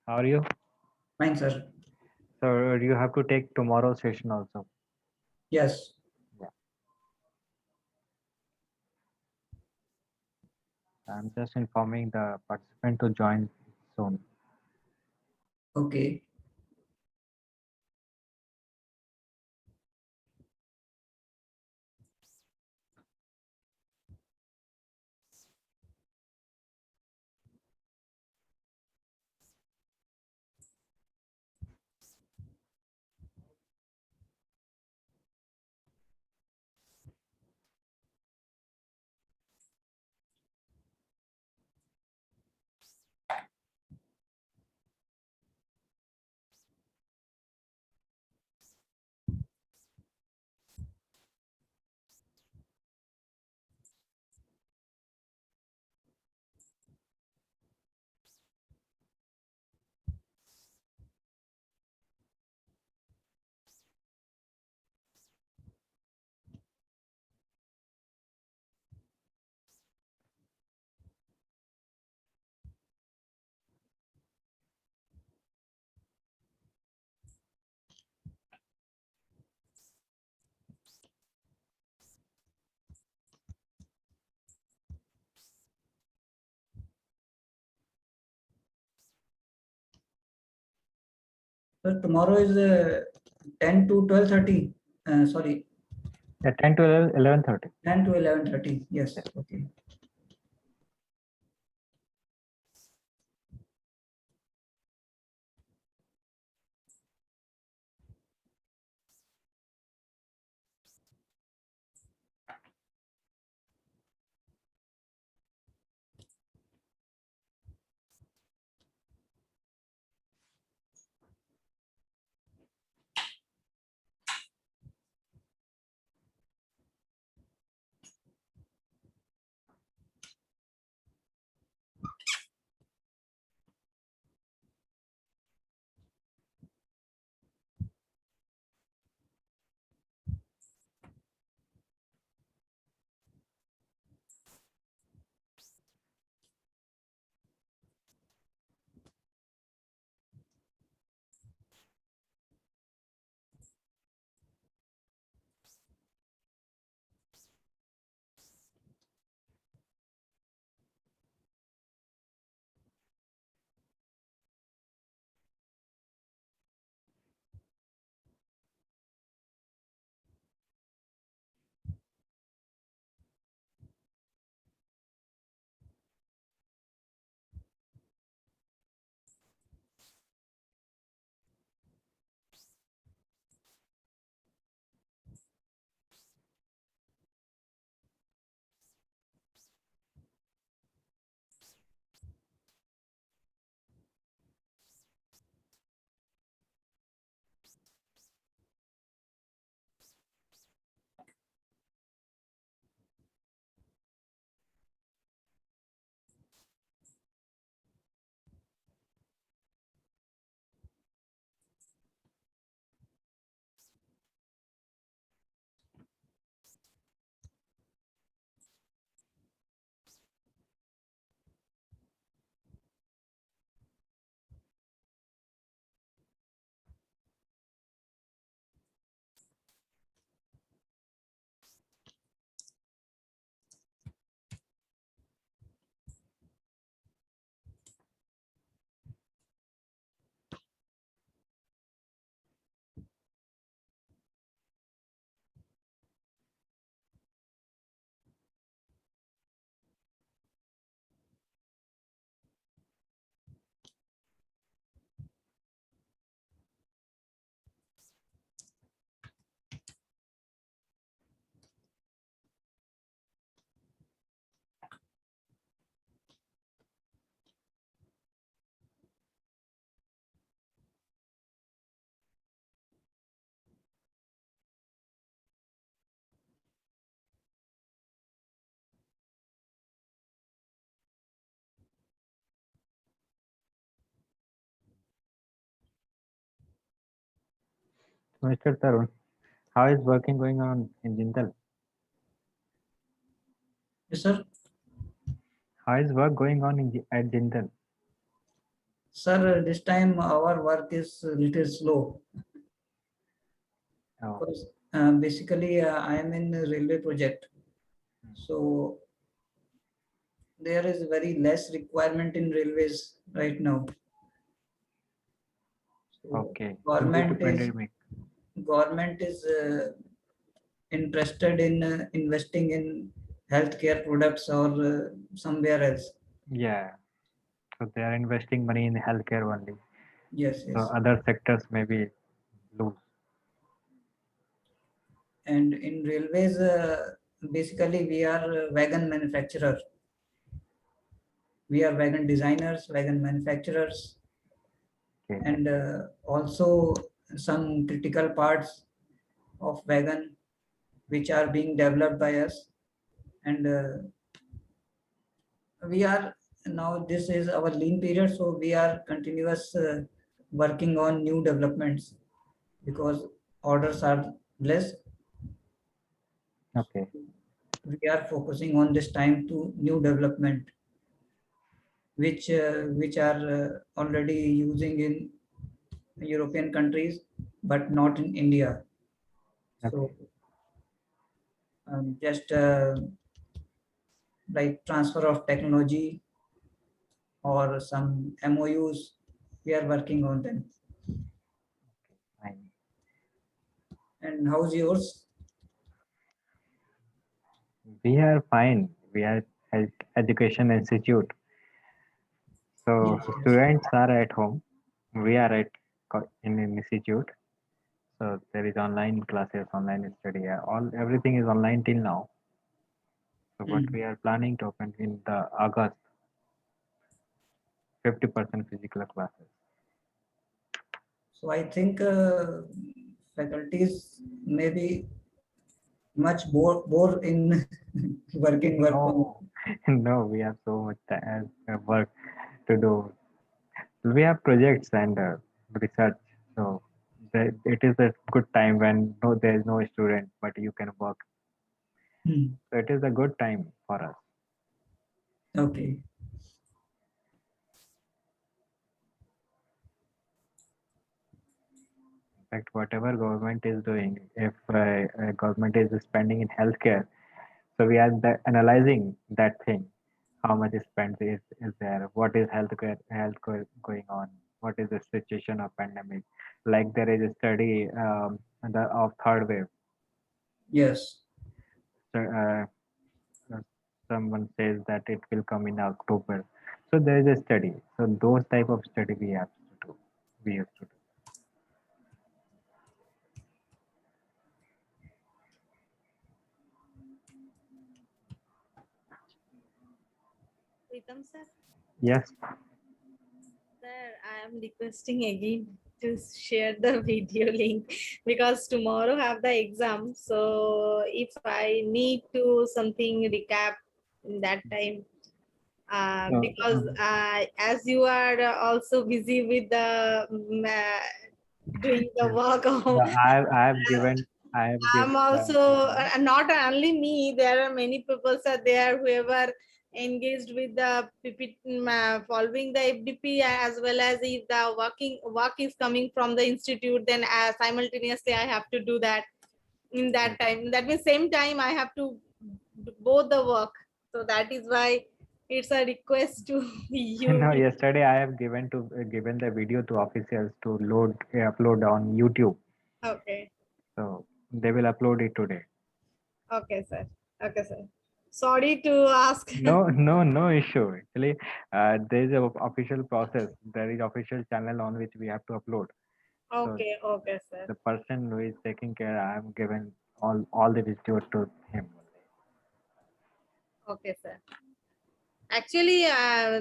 How are you? Fine, sir. So you have to take tomorrow's session also. Yes. Yeah. I'm just informing the participant to join soon. Okay. Sir, tomorrow is 10 to 12:30. Sorry, Yeah, 10 to 11:30. 10 to 11:30. Yes. Yeah. Okay. Mr. Tarun, how is working going on in Jindal? Yes, sir. How is work going on at Jindal? Sir, this time our work is a little slow Oh, because basically I am in a railway project. So there is very less requirement in railways right now. So okay. Due to government is pandemic. government is interested in investing in healthcare products or somewhere else. Yeah. So they are investing money in healthcare only. Yes, So yes. other sectors maybe lose. And in railways, basically we are a wagon manufacturer. We are wagon designers, wagon manufacturers, Okay. and also some critical parts of wagon which are being developed by us. And we are now, this is our lean period, so we are continuous working on new developments because orders are less. Okay. We are focusing on this time to new development which are already using in European countries but not in India. Okay. So just like transfer of technology or some MOUs, we are working on them. Fine. And how's yours? We are fine. We are at education institute. So Yes, yes. students are at home. We are at in an institute. So there is online classes, online study. All everything is online till now. So what Hmm. we are planning to open in the August, 50% physical classes. So I think faculties may be much more in work from. No, no, we have so much work to do. We have projects and research. So it is a good time when no, there is no student, but you can work. Hmm. So it is a good time for us. Okay. In fact, whatever government is doing, if government is spending in healthcare, so we are analyzing that thing. How much spent is there? What is going on? What is the situation of pandemic? Like there is a study of third wave. Yes. So, uh, someone says that it will come in October. So there is a study. So those type of study we have to do. We used to do. Pritam sir, Yes. sir, I am requesting again to share the video link because tomorrow have the exam. So if I need to something recap in that time, Uh, because as you are also busy with the doing the work of, yeah, I have given I'm also not only me. There are many people are there whoever engaged with the following the FDP, as well as if the work is coming from the institute, then simultaneously I have to do that in that time. That means same time I have to do both the work. So that is why it's a request to you. no, yesterday I have given the video to officials to upload on YouTube. Okay, So they will upload it today. okay, sir. Okay, sir. Sorry to ask. No, no, no issue. Actually, there is a official process. There is official channel on which we have to upload. So Okay, okay, sir. the person who is taking care, I am given all the video to him. Okay, sir. Actually,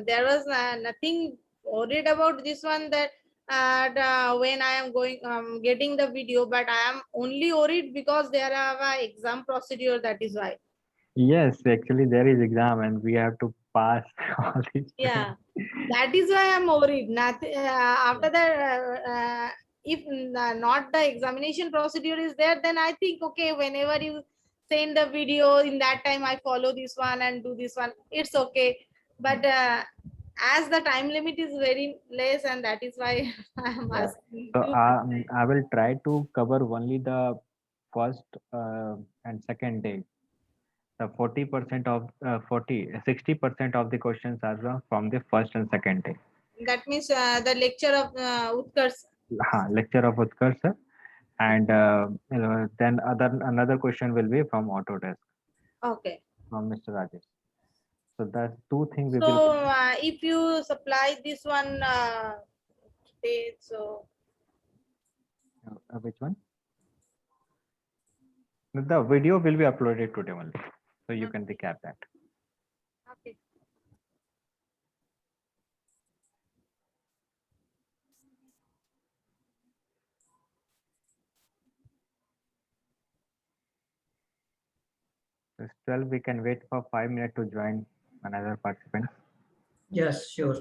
there was nothing worried about this one that when I am going getting the video, but I am only worried because there are exam procedure. That is why. Yes, actually there is exam and we have to pass all these things. Yeah, that is why I'm worried. Nothing Yeah. after that. If not the examination procedure is there, then I think okay. Whenever you send the video, in that time I follow this one and do this one. It's okay, but as the time limit is very less, and that is why I am Yeah. asking So you. I will try to cover only the first and second day. The 40% of 60% of the questions are from the first and second day. That means the lecture of Utkarsh. Lecture of Utkarsh sir, and then another question will be from Autodesk Okay. from Mr. Rajesh. So that's two things we will. So if you supply this one today, so Which one? The video will be uploaded today only, so you can recap that. okay. So still we can wait for 5 minutes to join another participant. Yes, sure.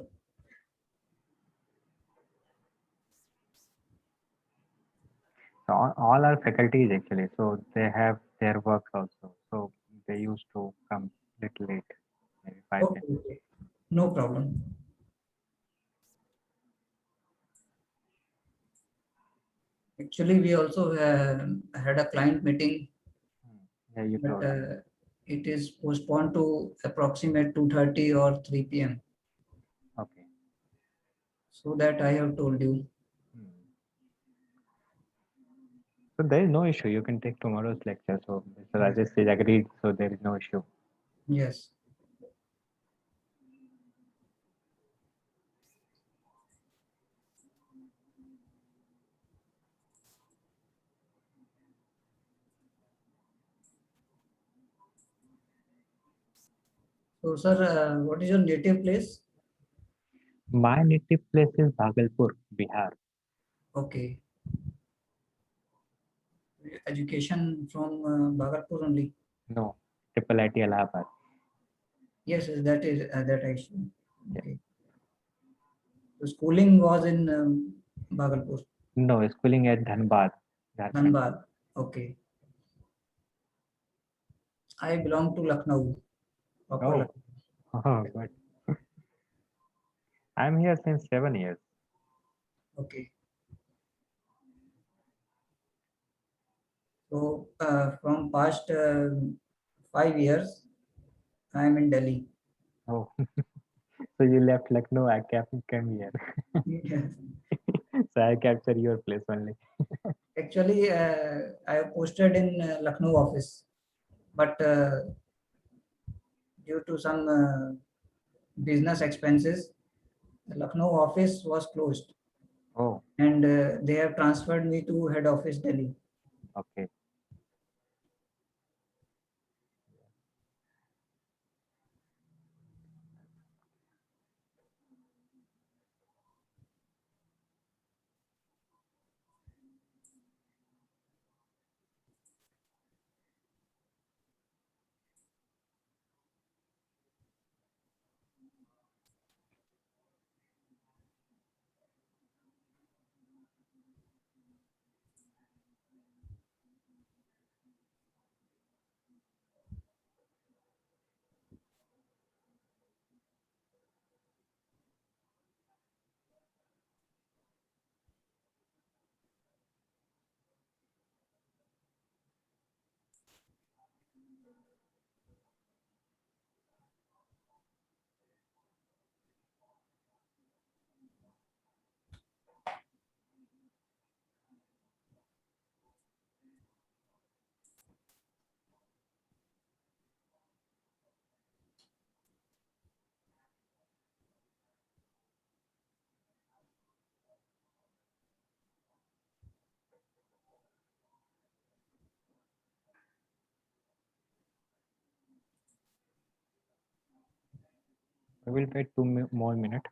So all our faculties actually, so they have their work also. So they used to come little late, maybe 5 minutes. Okay, okay. No problem. Actually, we also had a client meeting, Yeah, you but told. it is postponed to approximate 2:30 or 3 p.m. Okay. So that I have told you. Hmm. So there is no issue. You can take tomorrow's lecture. So Mr. Yes. Rajesh is agreed. So there is no issue. Yes. So, sir, what is your native place? My native place is Bhagalpur, Bihar. Okay. Education from Bhagatpur only. No, Triple IT Allahabad. Yes, yes, that is that I should. Yeah. Okay. So schooling was in Bhagalpur, No, schooling at Dhanbad, Jharkhand. Dhanbad. Okay. I belong to Lucknow, proper Oh, Lucknow. oh, good. I'm here since 7 years. Okay. So from past 5 years, I am in Delhi. Oh, so you left Lucknow, I came here. Yes. So I capture your place only. Actually, I have posted in Lucknow office, but due to some business expenses, the Lucknow office was closed, Oh, and they have transferred me to head office Delhi. okay. We will wait more minutes.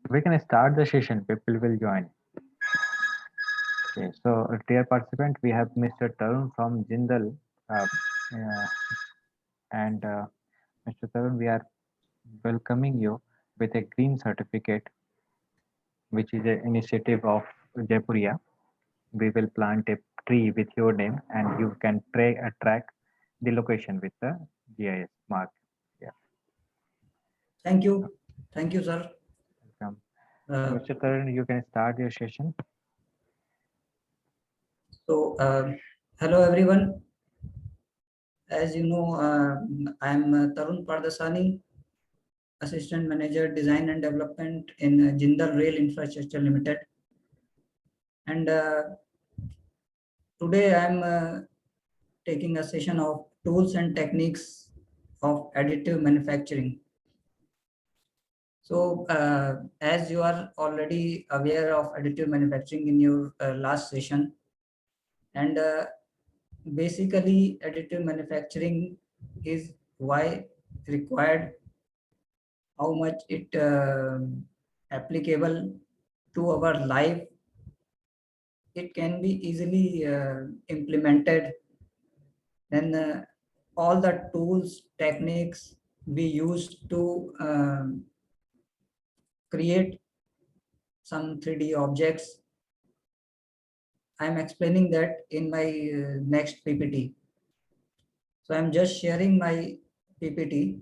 We can start the session. People will join. Okay. So, dear participant, we have Mr. Tarun from Jindal, and Mr. Tarun, we are welcoming you with a green certificate, which is an initiative of Jaipuria. We will plant a tree with your name, and you can track the location with the GIS mark. Yeah. Thank you. Thank you, sir. Welcome. Uh, Mr. Tarun, you can start your session. Hello everyone. As you know, I'm Tarun Pardasani, Assistant Manager Design and Development in Jindal Rail Infrastructure Limited. And today I'm taking a session of tools and techniques of additive manufacturing. So as you are already aware of additive manufacturing in your last session, and basically additive manufacturing is why required, how much it applicable to our life. It can be easily implemented. Then all the tools, techniques we use to create some 3D objects. I'm explaining that in my next PPT. So I'm just sharing my PPT.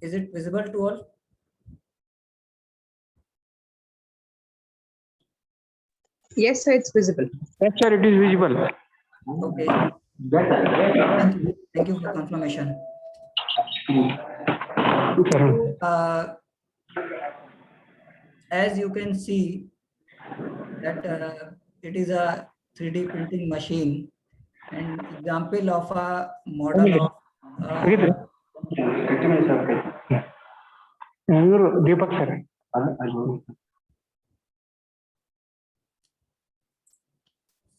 Is it visible to all? Yes, sir, it's visible. Yes, sir, it is visible. Okay. Thank you for confirmation. As you can see that it is a 3D printing machine, and example of a model of ಇವರು Deepak sir.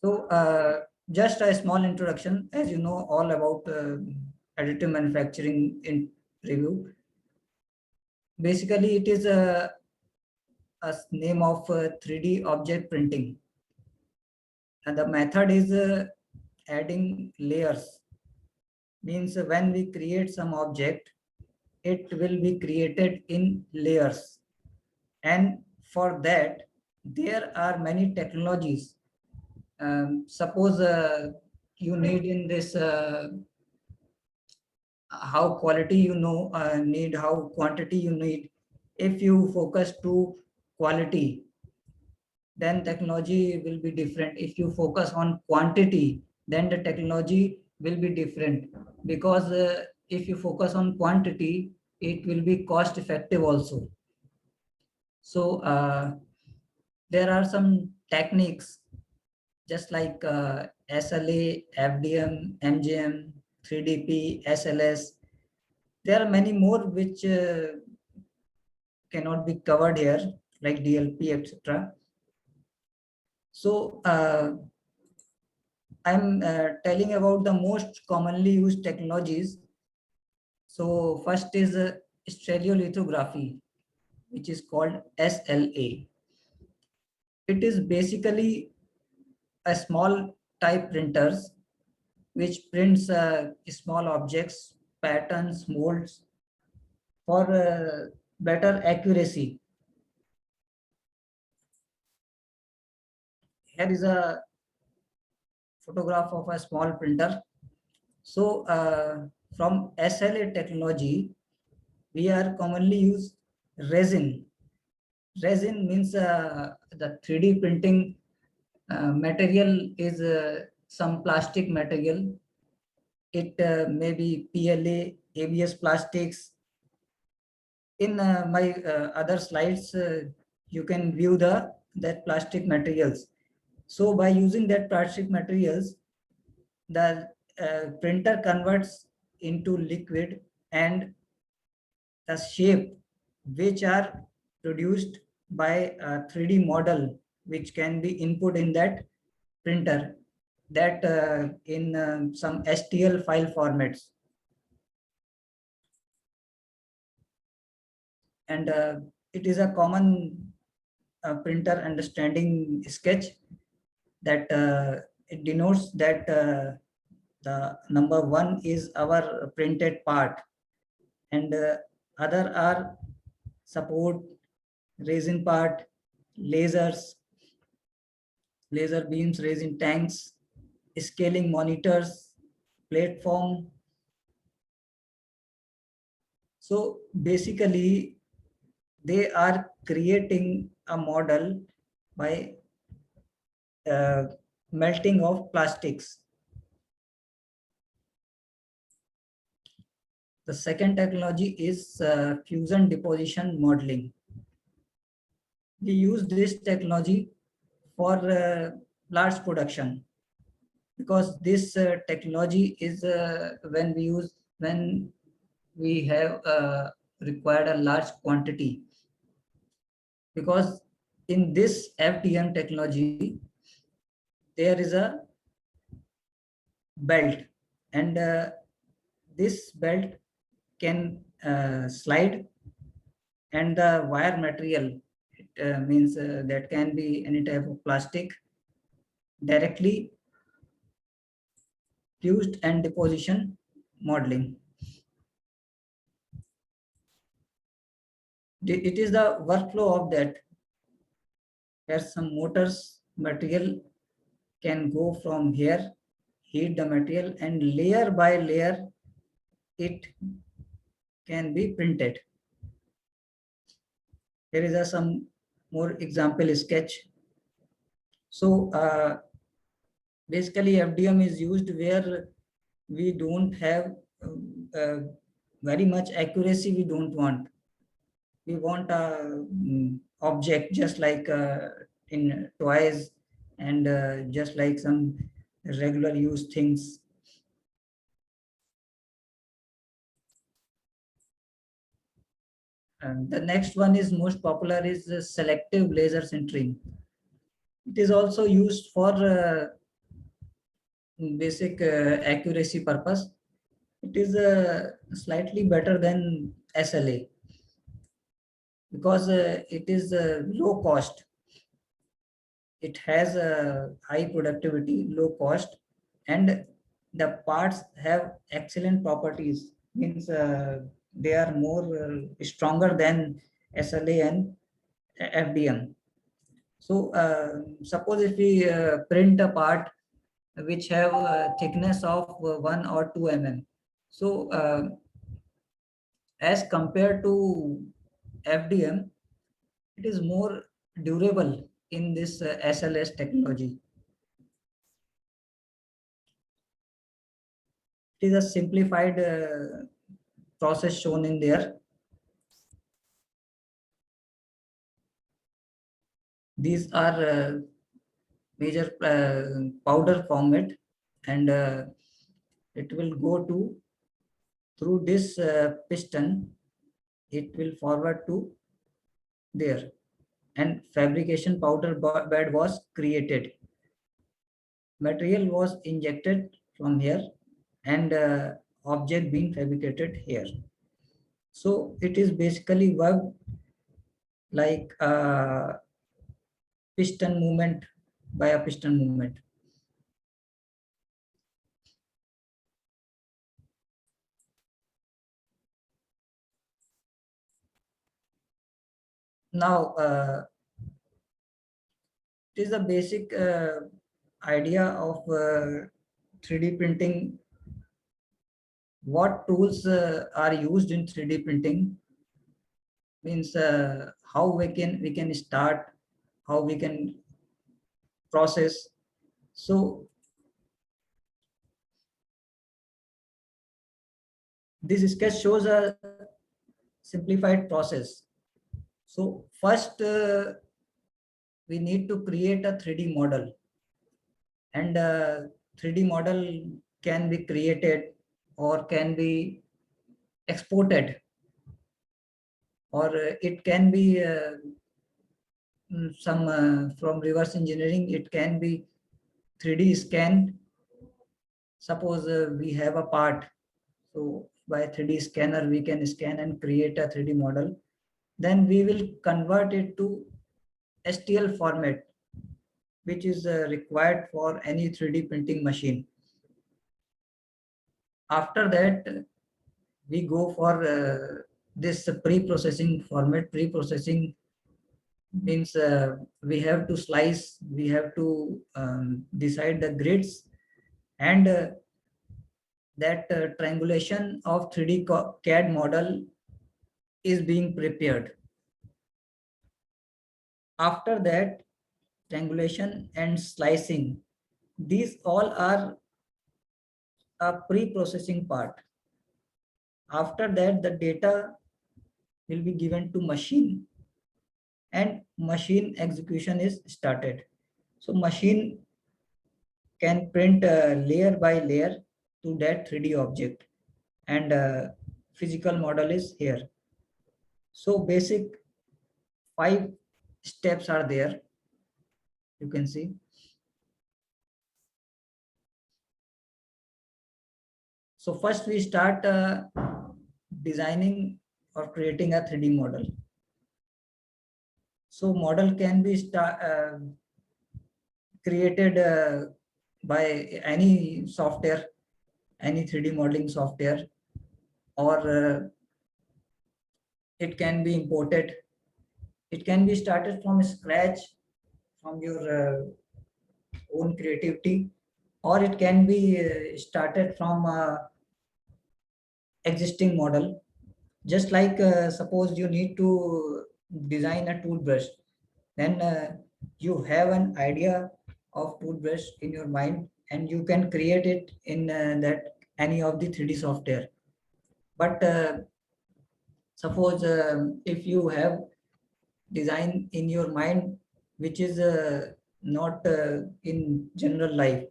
So just a small introduction, as you know all about additive manufacturing in review. Basically it is a name of 3D object printing, and the method is adding layers. Means when we create some object, it will be created in layers, and for that there are many technologies. Suppose you need in this how quality you know need, how quantity you need. If you focus to quality, then technology will be different. If you focus on quantity, then the technology will be different, because if you focus on quantity, it will be cost effective also. So there are some techniques just like SLA, FDM, MGM, 3DP, SLS. There are many more which cannot be covered here, like DLP, etc. So I'm telling about the most commonly used technologies. So first is stereolithography, which is called SLA. It is basically a small type printers which prints small objects, patterns, molds for better accuracy. Here is a photograph of a small printer. So from SLA technology, we are commonly use resin. Resin means the 3D printing Material is some plastic material. It may be PLA, ABS plastics. In my other slides, you can view that plastic materials. So by using that plastic materials, the printer converts into liquid, and the shape which are produced by a 3D model which can be input in that printer, that in some STL file formats. And it is a common printer understanding sketch that it denotes that the number 1 is our printed part, and other are support, resin part, lasers, laser beams, resin tanks, scaling monitors, platform. So basically, they are creating a model by melting of plastics. The second technology is fusion deposition modeling. We use this technology for large production, because this technology is when we have required a large quantity. Because in this FDM technology, there is a belt, and this belt can slide, and the wire material, means that can be any type of plastic, directly fused and deposition modeling. It is the workflow of that, where some motors material can go from here, heat the material, and layer by layer it can be printed. Here is some more example sketch. So basically FDM is used where we don't have very much accuracy. We don't want. We want a object just like in toys, and just like some regular use things. And the next one is most popular is selective laser sintering. It is also used for basic accuracy purpose. It is slightly better than SLA, because it is low cost. It has a high productivity, low cost, and the parts have excellent properties. Means they are more stronger than SLA and FDM. So suppose if we print a part which have a thickness of 1 or 2 mm. So as compared to FDM, it is more durable in this SLS technology. It is a simplified process shown in there. These are major powder format, and it will go to through this piston. It will forward to there, and fabrication powder bed was created. Material was injected from here, and object being fabricated here. So it is basically work like piston movement by a piston movement. Now it is a basic idea of 3D printing. What tools are used in 3D printing? Means how we can start, how we can process. So this sketch shows a simplified process. So first we need to create a 3D model, and 3D model can be created or can be exported, or it can be some from reverse engineering, it can be 3D scanned. Suppose we have a part, so by 3D scanner we can scan and create a 3D model. Then we will convert it to STL format, which is required for any 3D printing machine. After that, we go for this pre-processing format. Pre-processing means we have to slice, we have to decide the grids, and that triangulation of 3D CAD model is being prepared. After that, triangulation and slicing, these all are a pre-processing part. After that, the data will be given to machine, and machine execution is started. So machine can print layer by layer to that 3D object, and physical model is here. So basic 5 steps are there, you can see. So first we start designing or creating a 3D model. So model can be created by any software, any 3D modeling software, or it can be imported. It can be started from scratch, from your own creativity, or it can be started from existing model. Just like suppose you need to design a toothbrush, then you have an idea of toothbrush in your mind, and you can create it in that any of the 3D software. But suppose if you have design in your mind which is not in general life,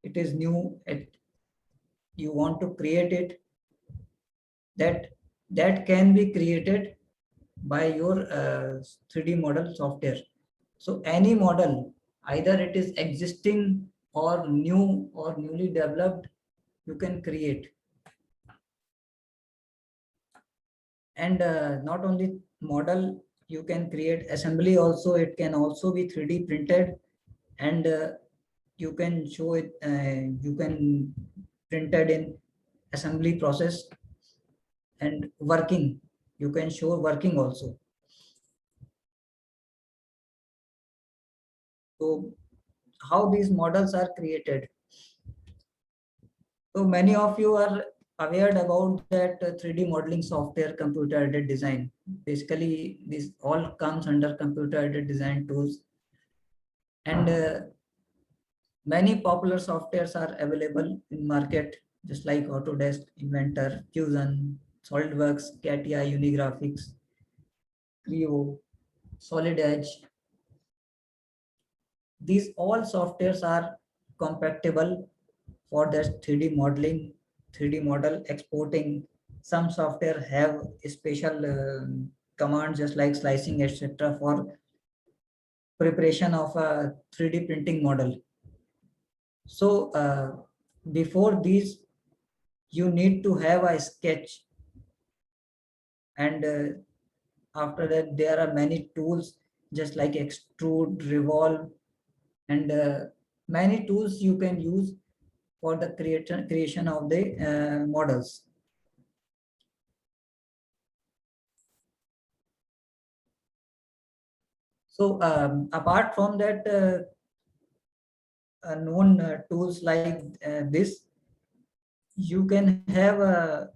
it is new, you want to create it, that can be created by your 3D model software. So any model, either it is existing or new or newly developed, you can create. And not only model, you can create assembly also. It can also be 3D printed, and you can show it, you can printed in assembly process, and working, you can show working also. So how these models are created? So many of you are aware about that 3D modeling software, computer aided design. Basically, this all comes under computer aided design tools, and many popular softwares are available in market, just like Autodesk, Inventor, Fusion, SolidWorks, CATIA, Unigraphics, Creo, Solid Edge. These all softwares are compatible for that 3D modeling, 3D model exporting. Some software have special commands just like slicing, etc., for preparation of a 3D printing model. So before these, you need to have a sketch, and after that there are many tools just like extrude, revolve, and many tools you can use for the creation of the models. So apart from that, known tools like this, you can have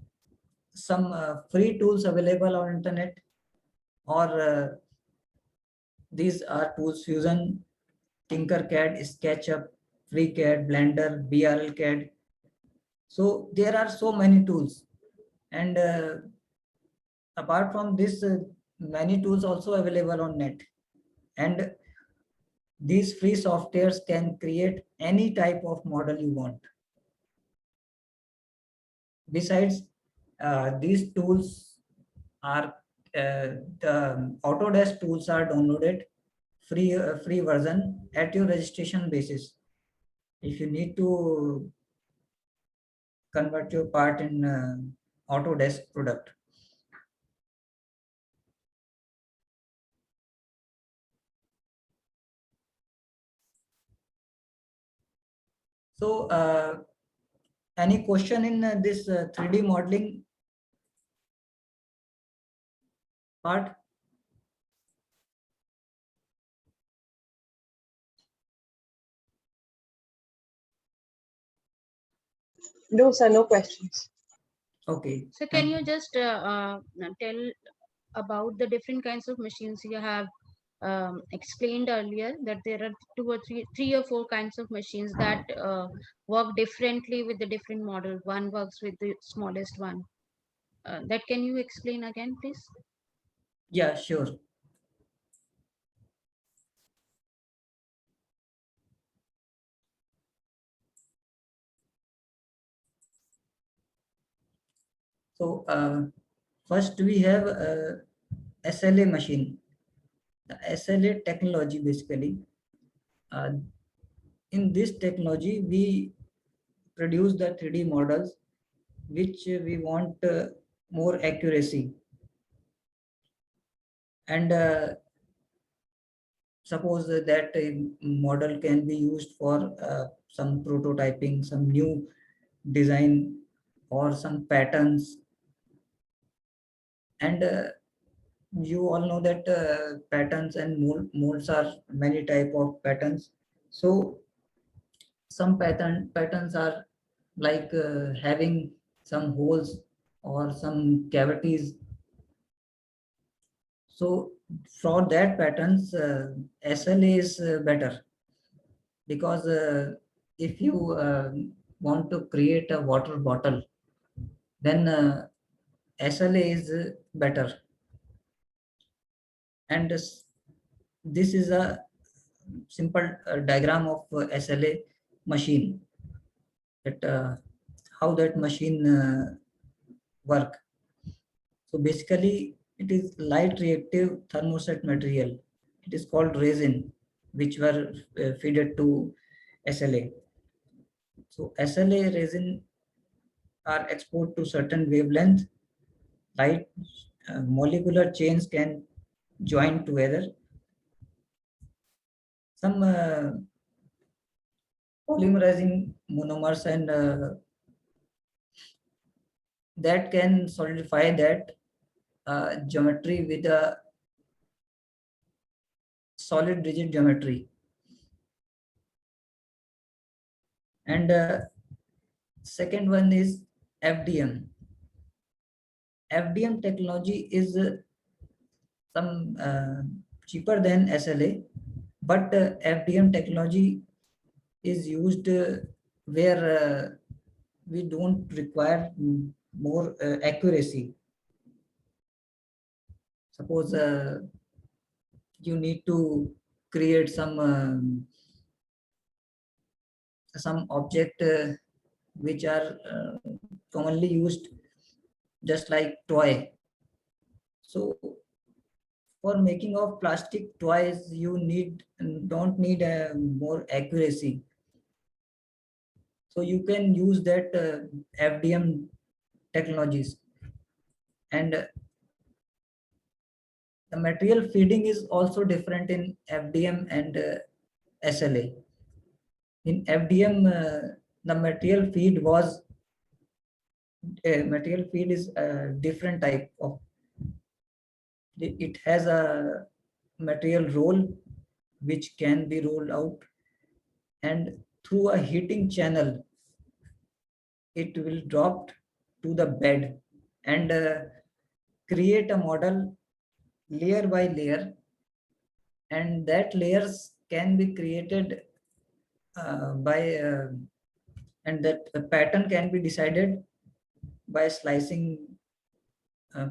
some free tools available on internet, or these are tools. Fusion Tinkercad, SketchUp, FreeCAD, Blender, BRLCAD. So there are so many tools, and apart from this, many tools also available on net, and these free softwares can create any type of model you want. Besides, these tools are the Autodesk tools are downloaded free version at your registration basis. If you need to convert your part in Autodesk product. So any question in this 3D modeling part? No, sir, no questions. Okay. So can you just tell about the different kinds of machines you have explained earlier, that there are three or four kinds of machines that work differently with the different model. One works with the smallest one. That can you explain again, please? Yeah, sure. So first we have SLA machine. The SLA technology basically. In this technology, we produce the 3D models which we want more accuracy. And suppose that a model can be used for some prototyping, some new design or some patterns. And you all know that patterns and molds are many type of patterns. So some patterns are like having some holes or some cavities. So for that patterns, SLA is better, because if you want to create a water bottle, then SLA is better. And this is a simple diagram of SLA machine, that how that machine work. So basically it is light reactive thermoset material. It is called resin, which were fed to SLA. So SLA resin are exposed to certain wavelength. Light molecular chains can join together. Some polymerizing monomers, and that can solidify that geometry with a solid rigid geometry. And second one is FDM. FDM technology is some cheaper than SLA, but FDM technology is used where we don't require more accuracy. Suppose you need to create some object which are commonly used, just like toy. So for making of plastic toys, you don't need more accuracy. So you can use that FDM technologies. And the material feeding is also different in FDM and SLA. In FDM, the material feed is a different type of. It has a material roll which can be rolled out, and through a heating channel, it will drop to the bed and create a model layer by layer, and that layers can be created by and that pattern can be decided by slicing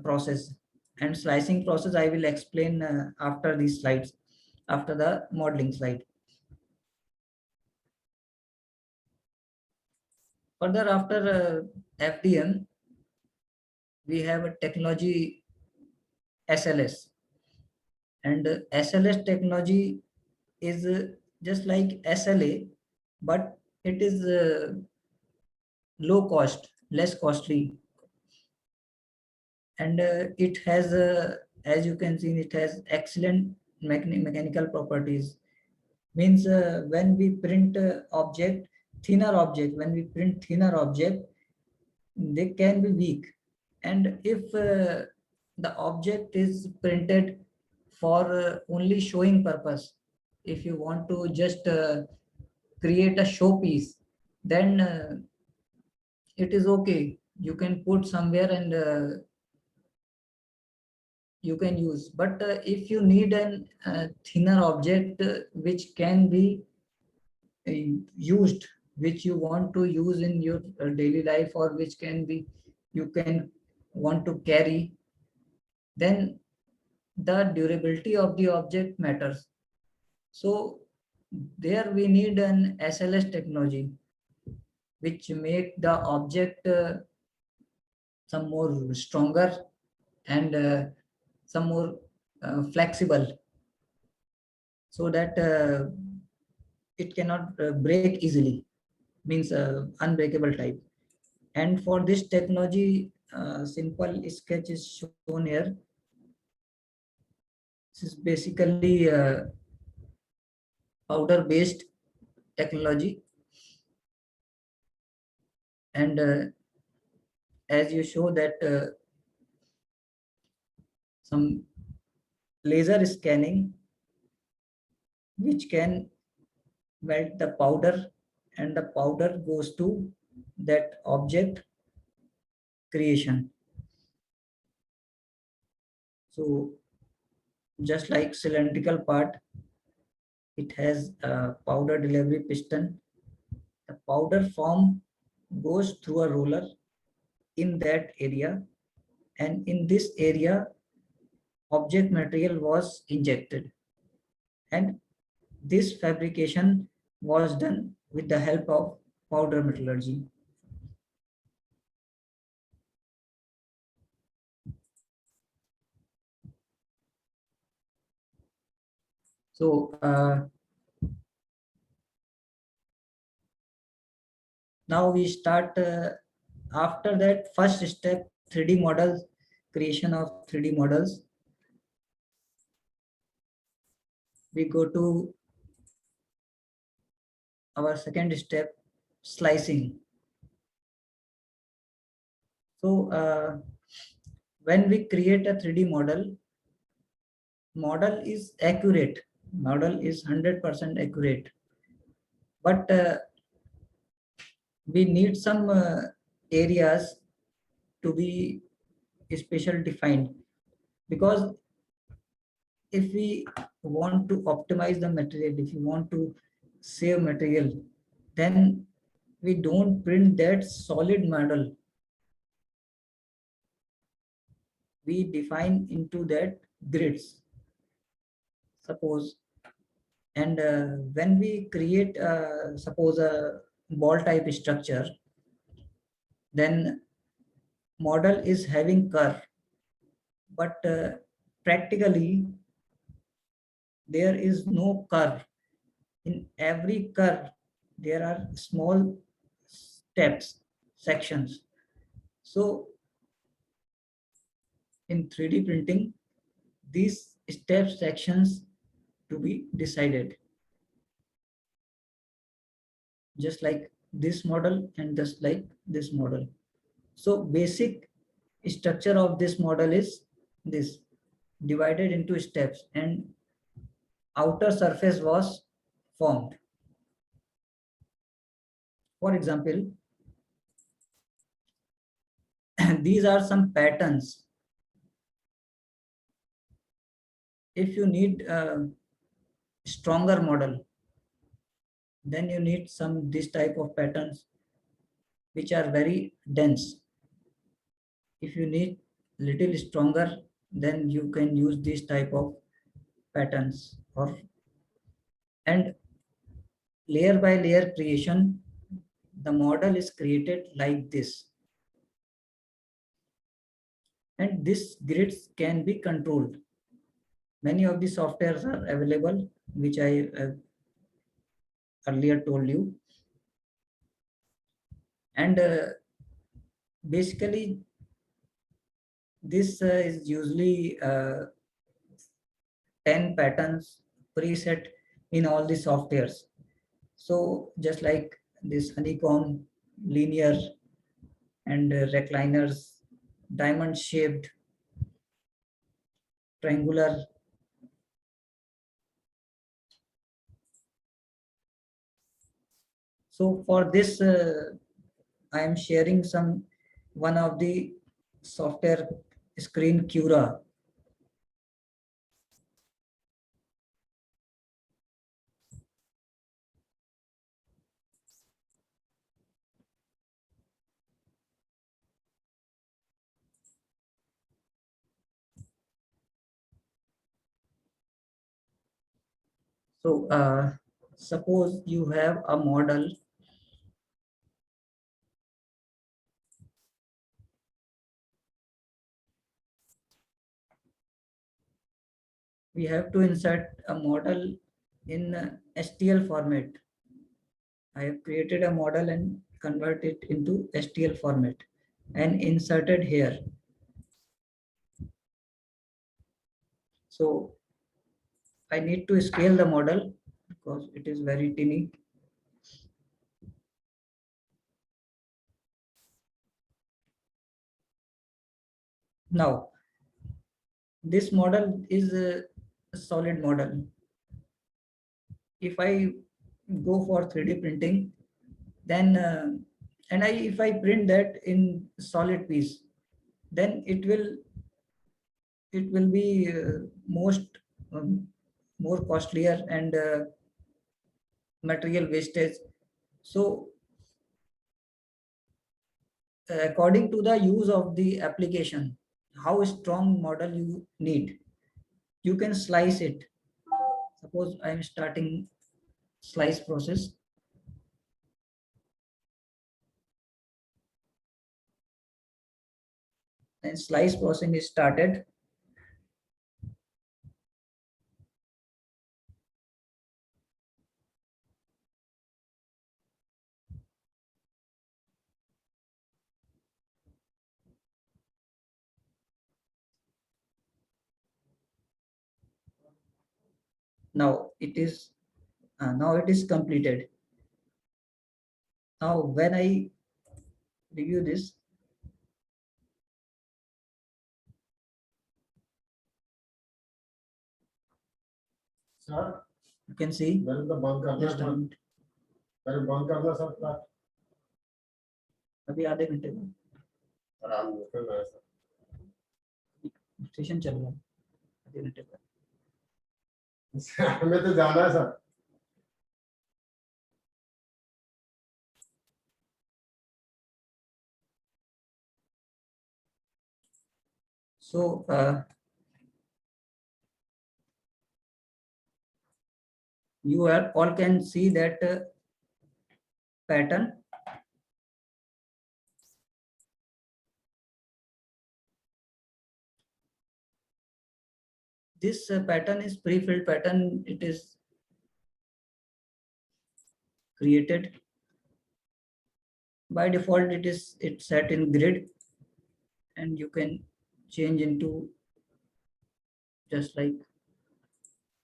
process. And slicing process I will explain after these slides, after the modeling slide. Further, after FDM, we have a technology SLS. And SLS technology is just like SLA, but it is low cost, less costly. And it has, as you can see, it has excellent mechanical properties. Means when we print thinner object, they can be weak. And if the object is printed for only showing purpose, if you want to just create a showpiece, then it is okay. You can put somewhere and you can use. But if you need an thinner object which can be used, which you want to use in your daily life, or which can be you can want to carry, then the durability of the object matters. So there we need an SLS technology which make the object some more stronger and some more flexible, so that it cannot break easily, means unbreakable type. And for this technology, simple sketch is shown here. This is basically powder based technology. And as you show that some laser scanning which can melt the powder, and the powder goes to that object creation. So just like cylindrical part, it has a powder delivery piston. The powder form goes through a roller in that area, and in this area object material was injected, and this fabrication was done with the help of powder metallurgy. So now we start after that first step, 3D models, creation of 3D models. We go to our second step, slicing. So when we create a 3D model is accurate, model is 100% accurate, but we need some areas to be special defined, because if we want to optimize the material, if you want to save material, then we don't print that solid model. We define into that grids, suppose. And when we create suppose a ball type structure, then model is having curve, but practically there is no curve. In every curve there are small steps, sections. So in 3D printing, these step sections to be decided, just like this model and just like this model. So basic structure of this model is this, divided into steps, and outer surface was formed. For example, these are some patterns. If you need stronger model, then you need some this type of patterns which are very dense. If you need little stronger, then you can use this type of patterns. Or and layer by layer creation, the model is created like this, and this grids can be controlled. Many of the softwares are available, which I earlier told you. And basically, this is usually 10 patterns preset in all the softwares. So just like this honeycomb, linear, and recliners, diamond shaped, triangular. So for this, I am sharing one of the software screen Cura. So suppose you have a model. We have to insert a model in STL format. I have created a model and convert it into STL format and inserted here. So I need to scale the model because it is very tiny. Now, this model is a solid model. If I go for 3D printing, then if I print that in solid piece, then it will be more costlier and material wastage. So according to the use of the application, how strong model you need, you can slice it. Suppose I am starting slice process. And slice processing is started. Now it is completed. Now when I review this, sir you can see मैंने तो बंद कर दिया just a sir minute. मैंने बंद कर दिया sir class अभी आधे घंटे में आराम से मैं सर सेशन चल रहा है, आधे घंटे बाद. हमें तो जाना है sir So you all can see that pattern. This pattern is pre-filled pattern. It is created by default. It's set in grid, and you can change into just like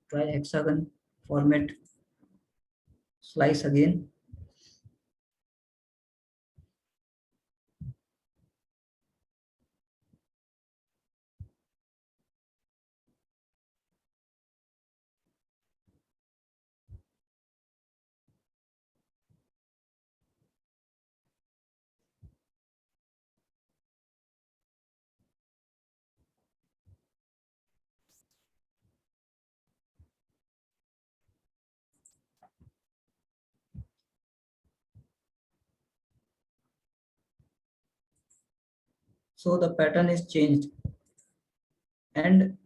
try hexagon format, slice again. So the pattern is changed. And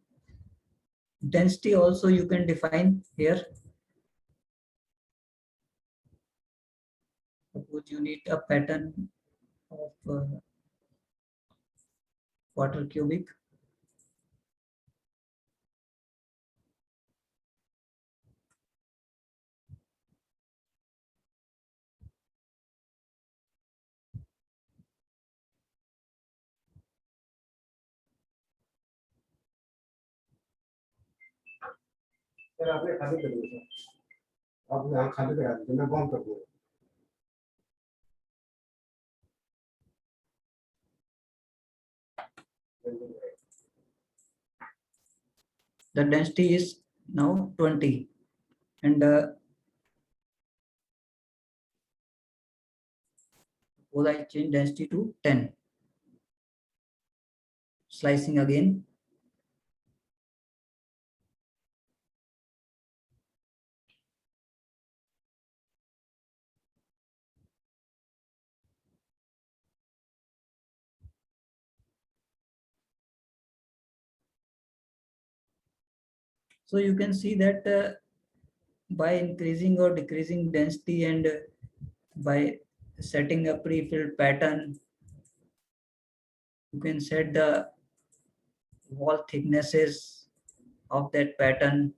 density also you can define here. Suppose you need a pattern of quarter cubic. Sir आपने खाली कर दिया sir, आपने यहाँ खाली करा दिया, मैं बंद कर दूंगा। The density is now 20, and suppose I change density to 10. Slicing again. So you can see that by increasing or decreasing density and by setting a pre-filled pattern, you can set the wall thicknesses of that pattern.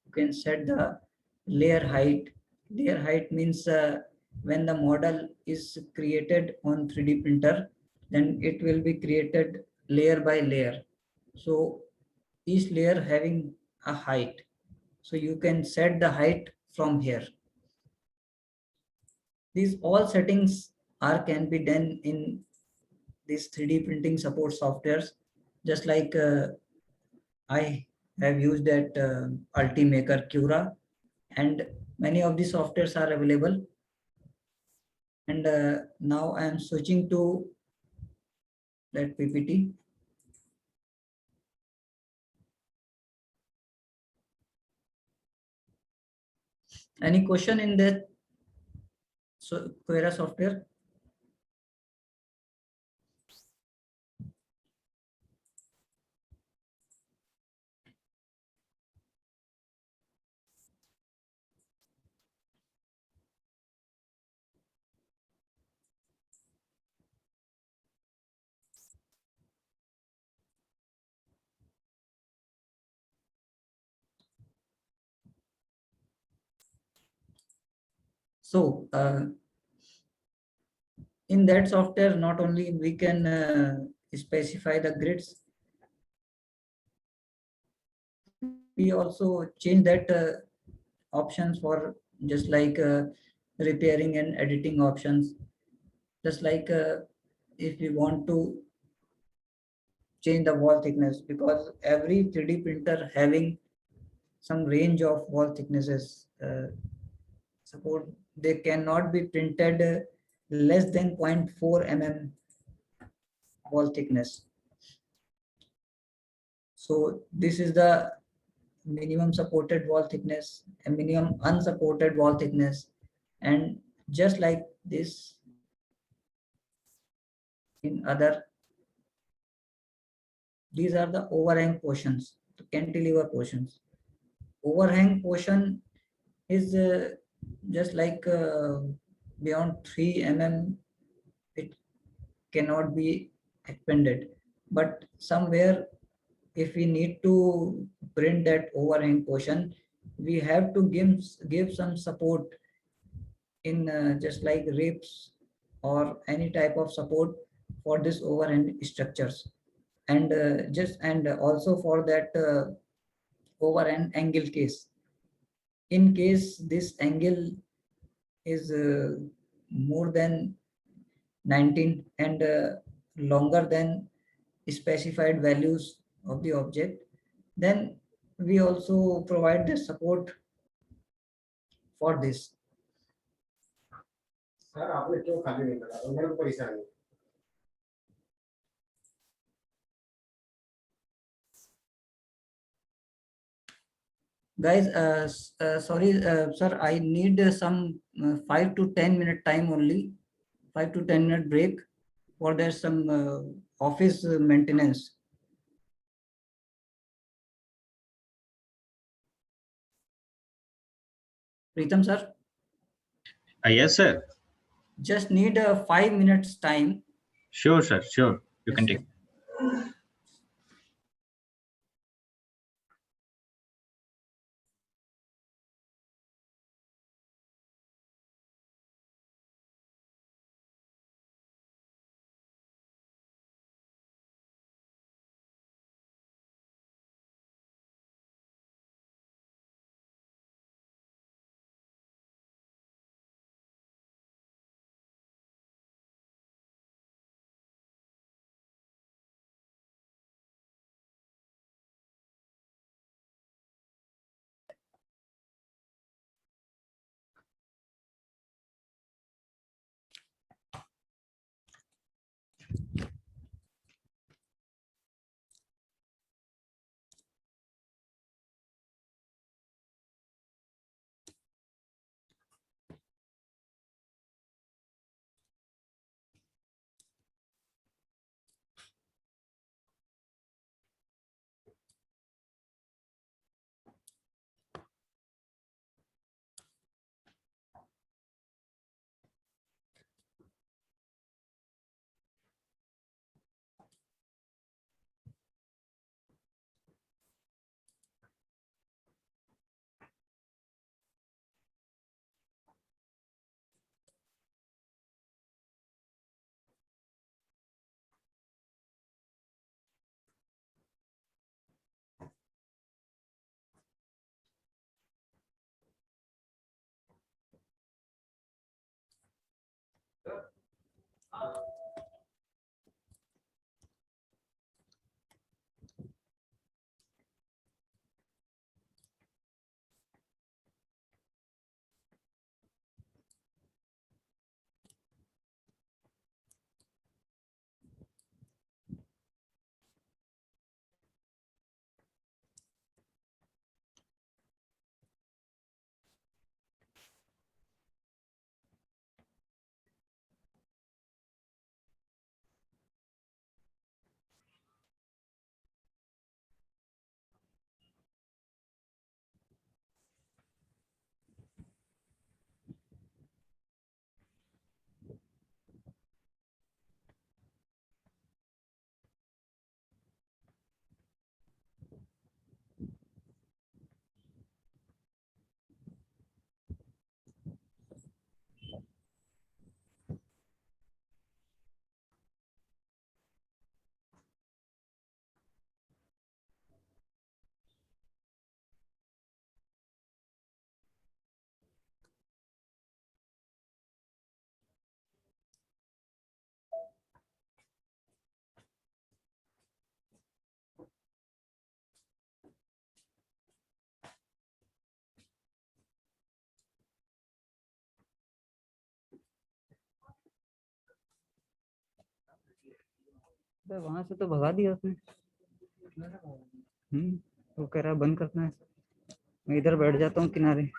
You can set the layer height. Layer height means when the model is created on 3D printer, then it will be created layer by layer. So each layer having a height. So you can set the height from here. These all settings can be done in these 3D printing support softwares, just like I have used that Ultimaker Cura, and many of the softwares are available. And now I am switching to that PPT. Any question in that Cura software? So in that software, not only we can specify the grids, we also change that options for just like repairing and editing options. Just like if we want to change the wall thickness, because every 3D printer having some range of wall thicknesses. Suppose they cannot be printed less than 0.4 mm wall thickness. So this is the minimum supported wall thickness and minimum unsupported wall thickness. And just like this in other, these are the overhang portions, the cantilever portions. Overhang portion is just like beyond 3 mm, it cannot be expanded. But somewhere, if we need to print that overhang portion, we have to give some support in just like ribs or any type of support for this overhang structures, and also for that overhang angle case. In case this angle is more than 19 and longer than specified values of the object, then we also provide the support for this. Sir आपने क्यों खाली नहीं करा, मेरे को परेशानी है। Guys, sorry, sir, I need some 5 to 10 minute time only, 5 to 10 minute break for there's some office maintenance. Pritam sir, Yes, sir. just need 5 minutes time. Sure, sir. Sure. You can Yes, take. वहां से तो भगा दिया उसने। वो कह रहा बंद करना है, मैं इधर बैठ जाता हूँ किनारे।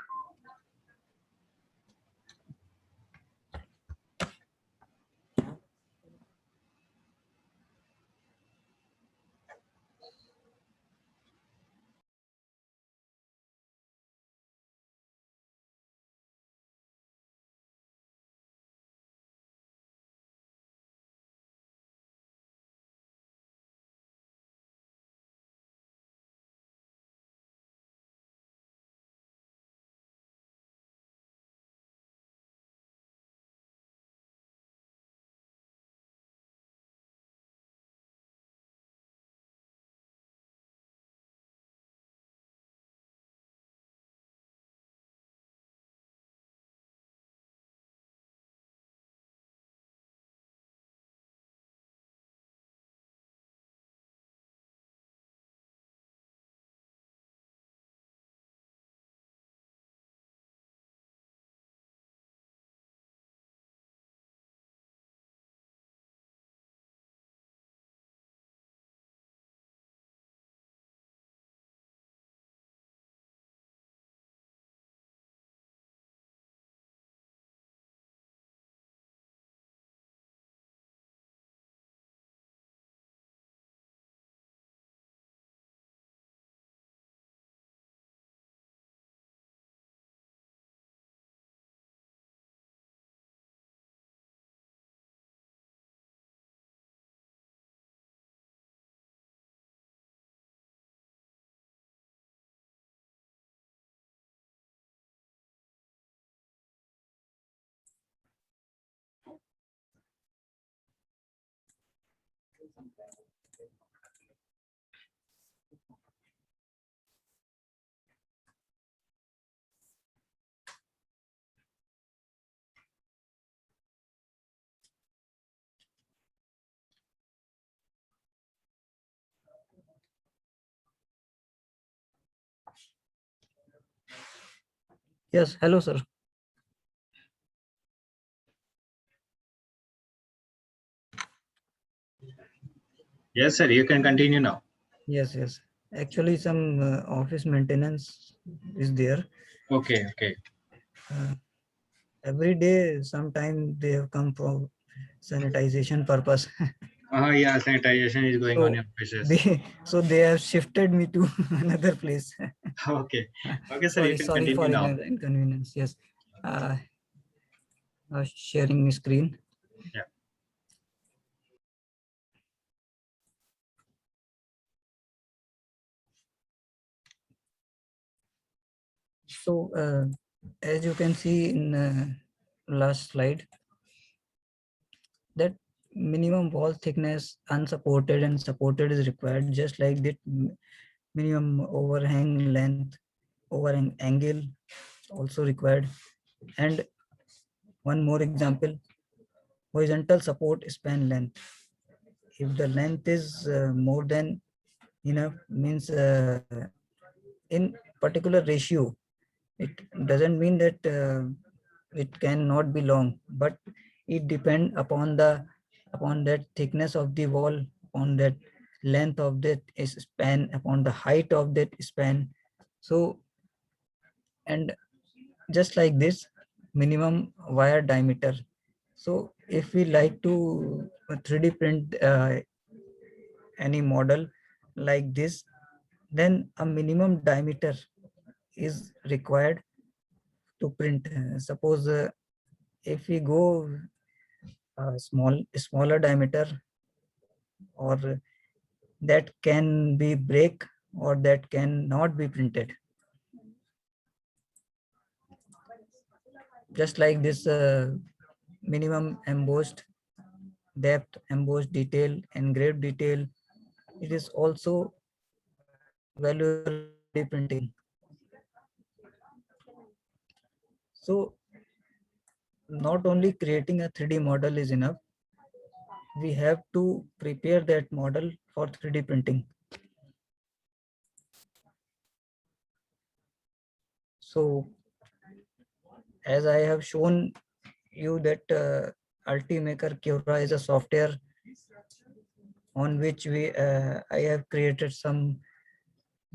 Yes, hello, sir. Yes, sir. You can continue now. Yes, yes. Actually, some office maintenance is there. Okay, okay. Every day, sometime they have come for sanitization purpose. Yeah, sanitization is going on So in offices. they have shifted me to another place. Okay. Okay, sir. You Sorry, can sorry for continue now. inconvenience. Yes. Sharing screen. Yeah. So as you can see in last slide, that minimum wall thickness unsupported and supported is required, just like that minimum overhang length, overhang angle also required. And one more example, horizontal support span length. If the length is more than enough, means in particular ratio, it doesn't mean that it cannot be long, but it depend upon that thickness of the wall, upon that length of that span, upon the height of that span. So, and just like this, minimum wire diameter. So if we like to 3D print any model like this, then a minimum diameter is required to print. Suppose if we go smaller diameter, or that can be break, or that cannot be printed. Just like this minimum embossed depth, embossed detail, engraved detail, it is also valuable in printing. So not only creating a 3D model is enough, we have to prepare that model for 3D printing. So as I have shown you that Ultimaker Cura is a software on which I have created some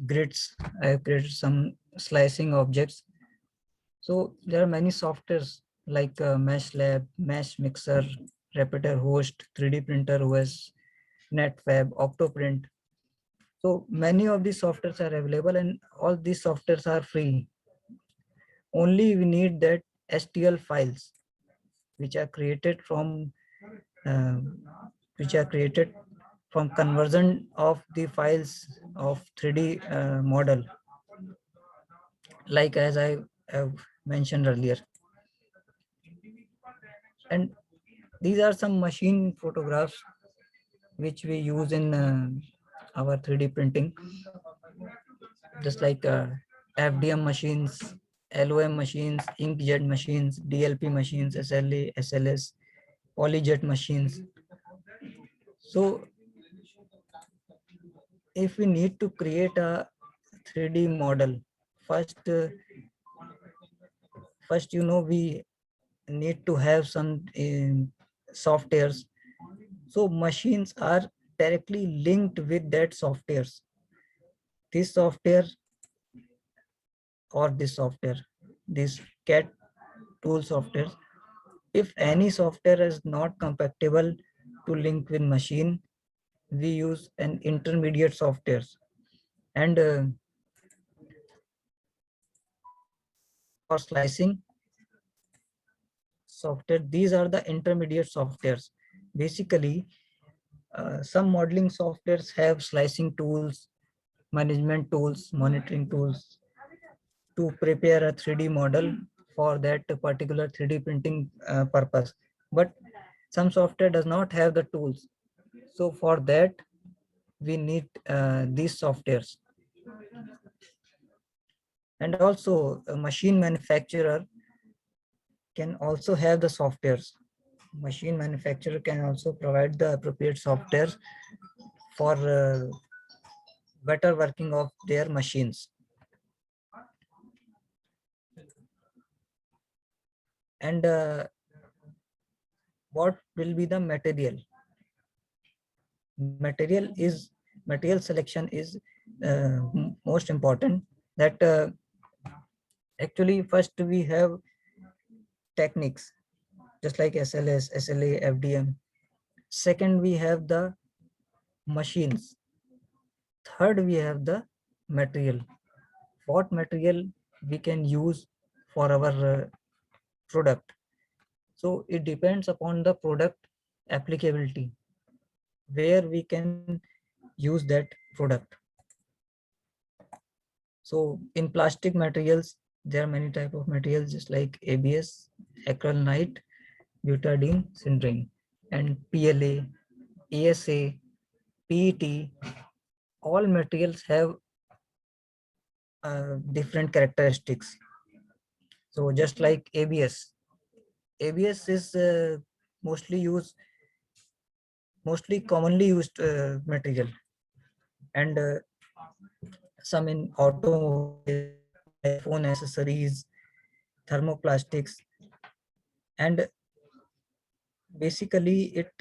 grids, I have created some slicing objects. So there are many softwares like Mesh Lab, Mesh Mixer, Repeater Host, 3D Printer OS, NetFab, Octoprint. So many of these softwares are available, and all these softwares are free. Only we need that STL files, which are created from conversion of the files of 3D model, like as I have mentioned earlier. And these are some machine photographs which we use in our 3D printing, just like FDM machines, LOM machines, inkjet machines, DLP machines, SLA, SLS, polyjet machines. So if we need to create a 3D model, first we need to have some softwares. So machines are directly linked with that softwares. This software or this software, this CAD tool software, if any software is not compatible to link with machine, we use an intermediate softwares. And for slicing software, these are the intermediate softwares. Basically, some modeling softwares have slicing tools, management tools, monitoring tools to prepare a 3D model for that particular 3D printing purpose. But some software does not have the tools. So for that, we need these softwares. And also a machine manufacturer can also have the softwares. Machine manufacturer can also provide the appropriate softwares for better working of their machines. And what will be the material? Material selection is most important. That actually first we have techniques, just like SLS, SLA, FDM. Second, we have the machines. Third, we have the material. What material we can use for our product? So it depends upon the product applicability, where we can use that product. So in plastic materials, there are many type of materials, just like ABS, acrylonite, butadiene, sindering, and PLA, ASA, PET. All materials have different characteristics. So just like ABS is mostly commonly used material, and some in automobile, phone accessories, thermoplastics, and basically it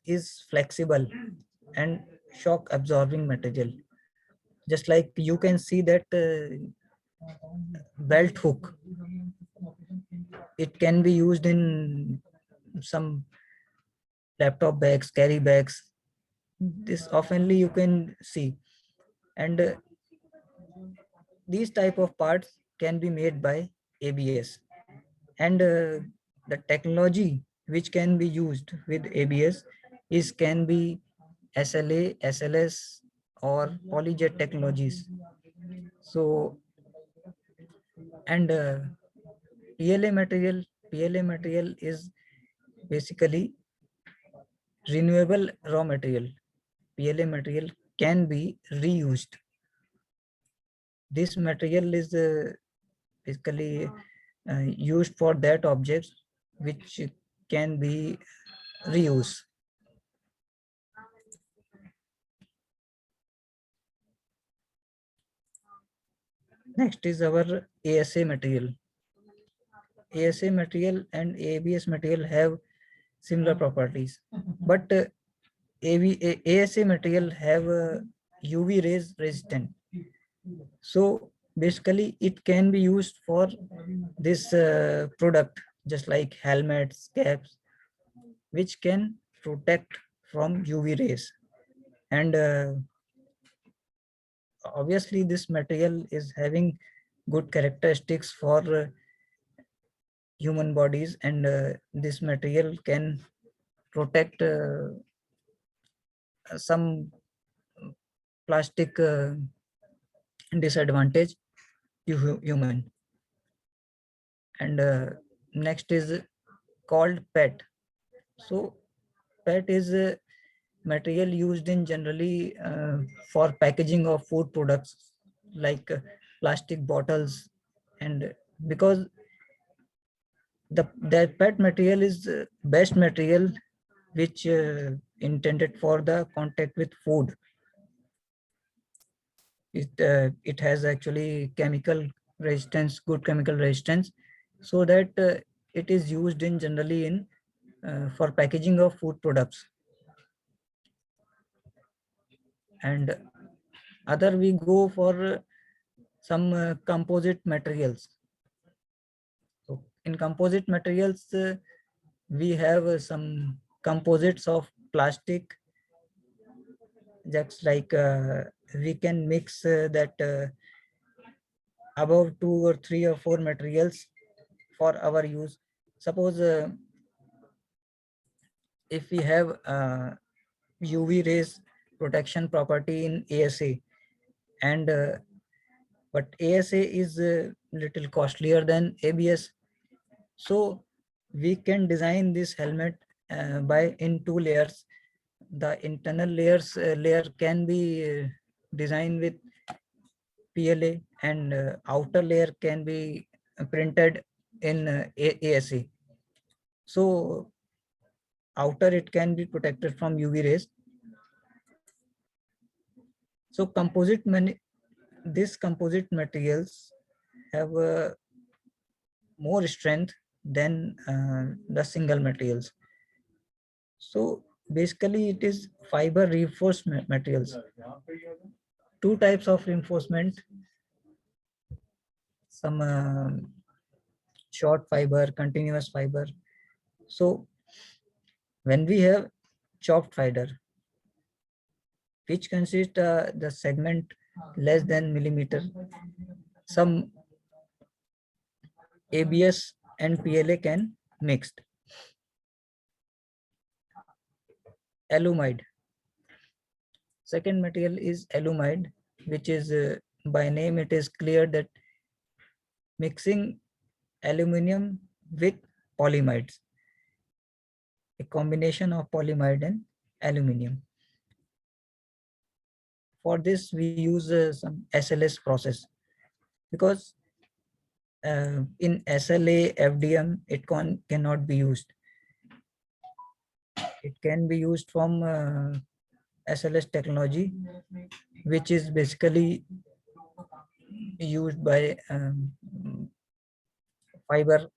is flexible and shock absorbing material. Just like you can see that belt hook, it can be used in some laptop bags, carry bags. This oftenly you can see, and these type of parts can be made by ABS. And the technology which can be used with ABS can be SLA, SLS, or polyjet technologies. So, and PLA material is basically renewable raw material. PLA material can be reused. This material is basically used for that objects which can be reused. Next is our ASA material. ASA material and ABS material have similar properties, but ASA material have UV rays resistant. So basically it can be used for this product, just like helmets, caps, which can protect from UV rays. And obviously this material is having good characteristics for human bodies, and this material can protect some plastic disadvantage to human. And next is called PET. So PET is a material used in generally for packaging of food products, like plastic bottles, and because the PET material is best material which intended for the contact with food. It has actually chemical resistance, good chemical resistance, so that it is used in generally in for packaging of food products. And other we go for some composite materials. So in composite materials, we have some composites of plastic, just like we can mix that above 2 or 3 or 4 materials for our use. Suppose if we have UV rays protection property in ASA, and but ASA is a little costlier than ABS, so we can design this helmet by in 2 layers, the internal layer can be designed with PLA, and outer layer can be printed in ASA. So outer it can be protected from UV rays. So these composite materials have more strength than the single materials. So basically it is fiber reinforced materials. Two types of reinforcement, some short fiber, continuous fiber. So when we have chopped fiber, which consists the segment less than millimeter, some ABS and PLA can mixed. Alumide. Second material is alumide, which is by name it is clear that mixing aluminum with polyamides, a combination of polyamide and aluminum. For this we use some SLS process, because in SLA FDM it cannot be used. It can be used from SLS technology, which is basically used by fiber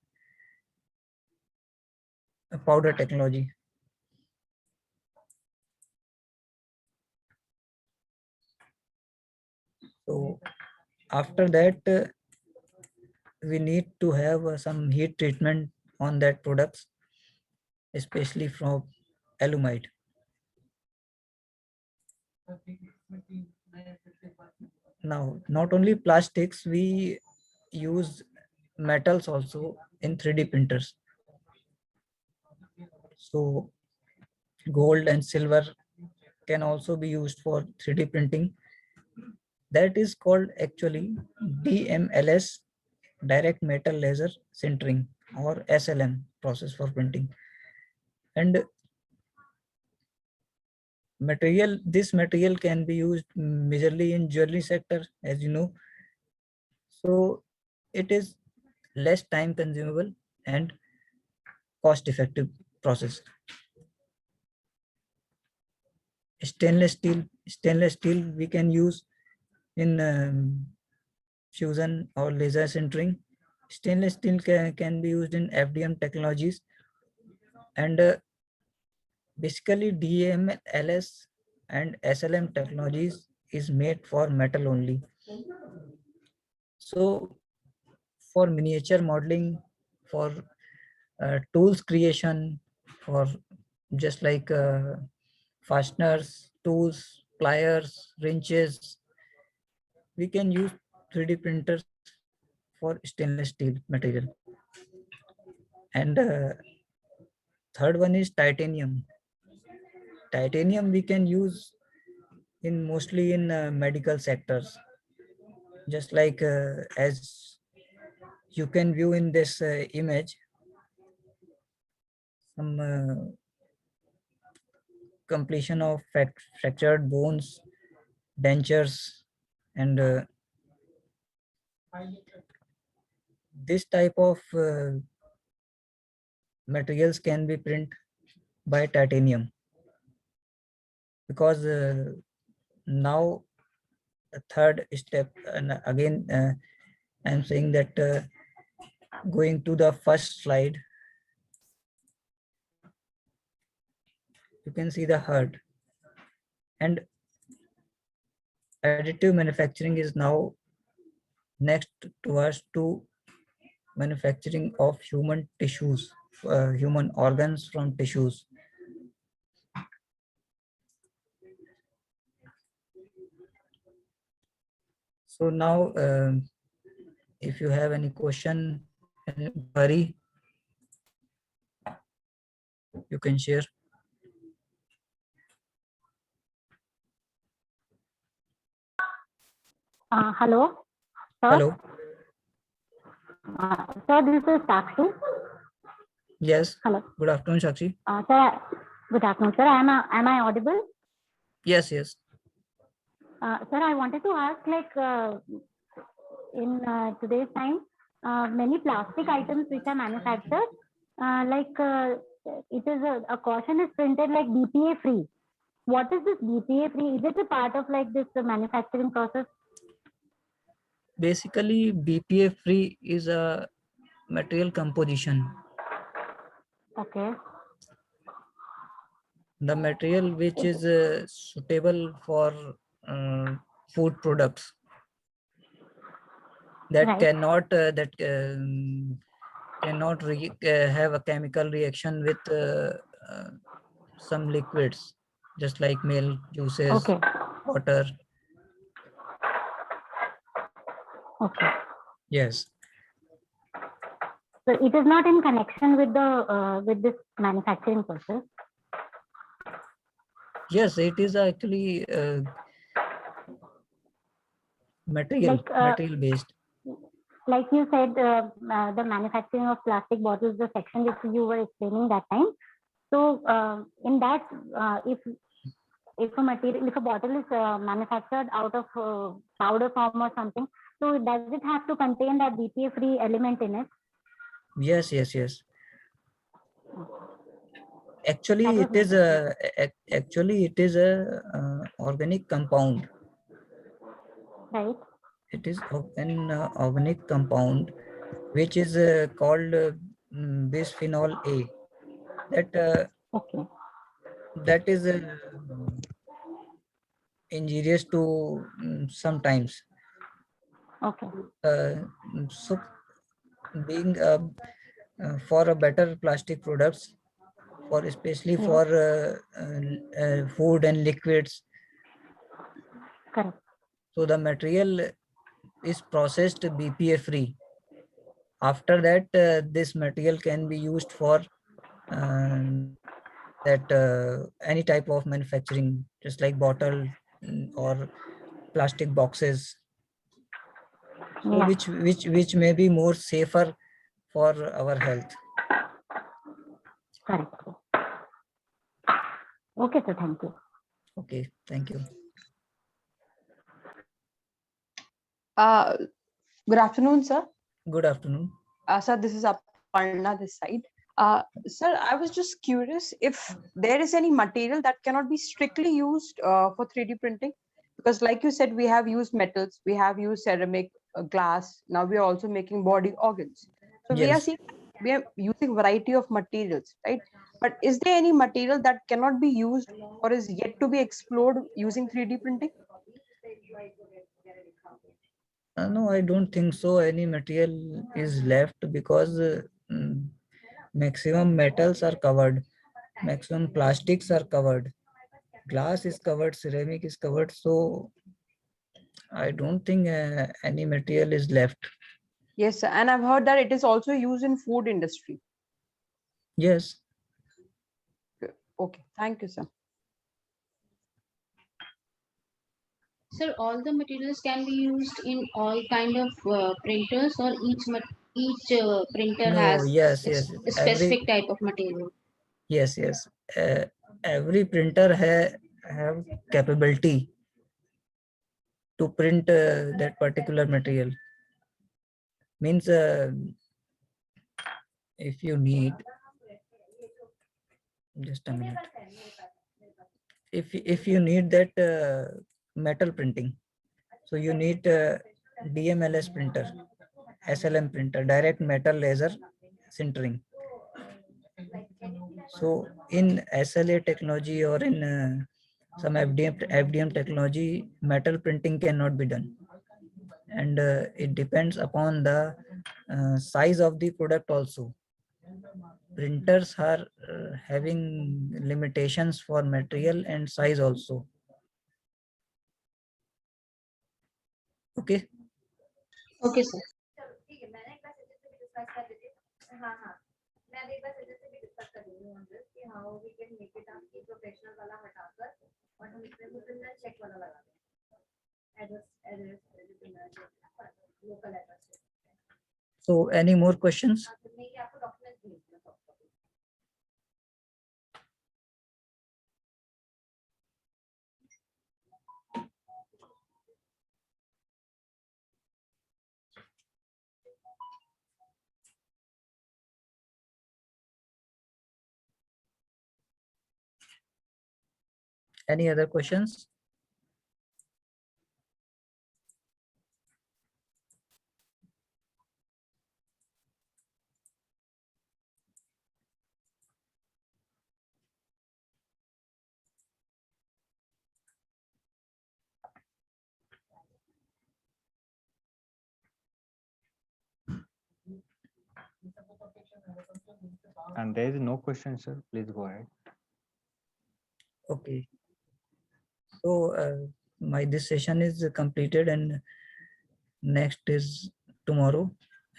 powder technology. So after that, we need to have some heat treatment on that products, especially from alumide. Now, not only plastics, we use metals also in 3D printers. So gold and silver can also be used for 3D printing. That is called actually DMLS, direct metal laser sintering, or SLM process for printing. And this material can be used majorly in jewelry sector, as you know. So it is less time consumable and cost effective process. Stainless steel we can use in fusion or laser sintering. Stainless steel can be used in FDM technologies, and basically DMLS and SLM technologies is made for metal only. So for miniature modeling, for tools creation, for just like fasteners, tools, pliers, wrenches, we can use 3D printers for stainless steel material. And third one is titanium. Titanium we can use in mostly in medical sectors, just like as you can view in this image, some completion of fractured bones, dentures, and this type of materials can be printed by titanium, because now the third step, and again I'm saying that going to the first slide, you can see the heart, and additive manufacturing is now next towards to manufacturing of human tissues, human organs from tissues. So now if you have any question, any query, you can share. Hello, sir. Hello. Sir, this is Sakshi. Yes. Hello. Good afternoon, Shakshi. Sir, Good afternoon, sir. Am I audible? Yes, yes. Sir, I wanted to ask, like, in today's time, many plastic items which are manufactured, it is a caution is printed like BPA free. What is this BPA free? Is it a part of like this manufacturing process? Basically, BPA free is a material composition. Okay. The material which is suitable for food products that Right. cannot have a chemical reaction with some liquids, just like milk, juices, Okay. water. Okay. Yes. So it is not in connection with the with this manufacturing process. Yes, it is actually material based. Like you said, the manufacturing of plastic bottles, the section which you were explaining that time. So in that, if a bottle is manufactured out of powder form or something, so does it have to contain that BPA free element in it? Yes. Actually, That was it is a organic compound. right. It is an organic compound which is called bisphenol A. Okay. That is injurious to sometimes. Okay. So being for a better plastic products, for especially Yes. for food and liquids. Correct. So the material is processed BPA free. After that, this material can be used for any type of manufacturing, just like bottle or plastic boxes. So Yeah. which may be more safer for our health. Correct. Okay, sir. Thank you. Okay, thank you. Good afternoon, sir. Good afternoon. Sir, this is Aparna this side. Sir, I was just curious if there is any material that cannot be strictly used for 3D printing, because like you said, we have used metals, we have used ceramic, glass. Now we are also making body organs. So Yes. we are using variety of materials, right? But is there any material that cannot be used or is yet to be explored using 3D printing? No, I don't think so. Any material is left because maximum metals are covered, maximum plastics are covered, glass is covered, ceramic is covered. So I don't think any material is left. Yes, sir. And I've heard that it is also used in food industry. Yes. Okay, thank you, sir. Sir, all the materials can be used in all kind of printers, or each printer No, has yes. a specific type of material. Yes. Every printer have capability to print that particular material. Means if you need, just a minute. If you need that metal printing, so you need DMLS printer, SLM printer, direct metal laser sintering. So in SLA technology or in some FDM technology, metal printing cannot be done, and it depends upon the size of the product also. Printers are having limitations for material and size also. Okay. Okay, sir. So any more questions? Any other questions? And there is no question, sir. Please go ahead. Okay. So this session is completed, and next is tomorrow.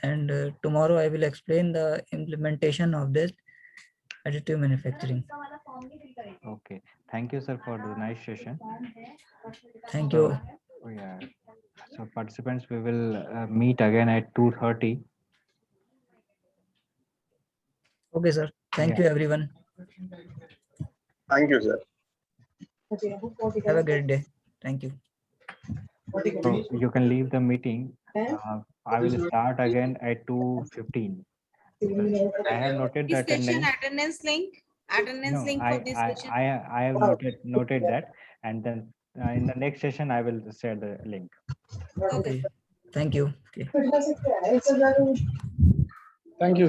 And tomorrow I will explain the implementation of this additive manufacturing. Okay. Thank you, sir, for the nice session. Thank you. So, yeah. So participants, we will meet again at 2:30. Okay, sir. Thank you, everyone. Thank you, sir. Have a great day. Thank you. So you can leave the meeting. I will start again at 2:15. I have noted the Discussion attendance. attendance No, link for this session. I have noted that, and then in the next session I will share the link. Okay. Thank you. Okay. Thank you.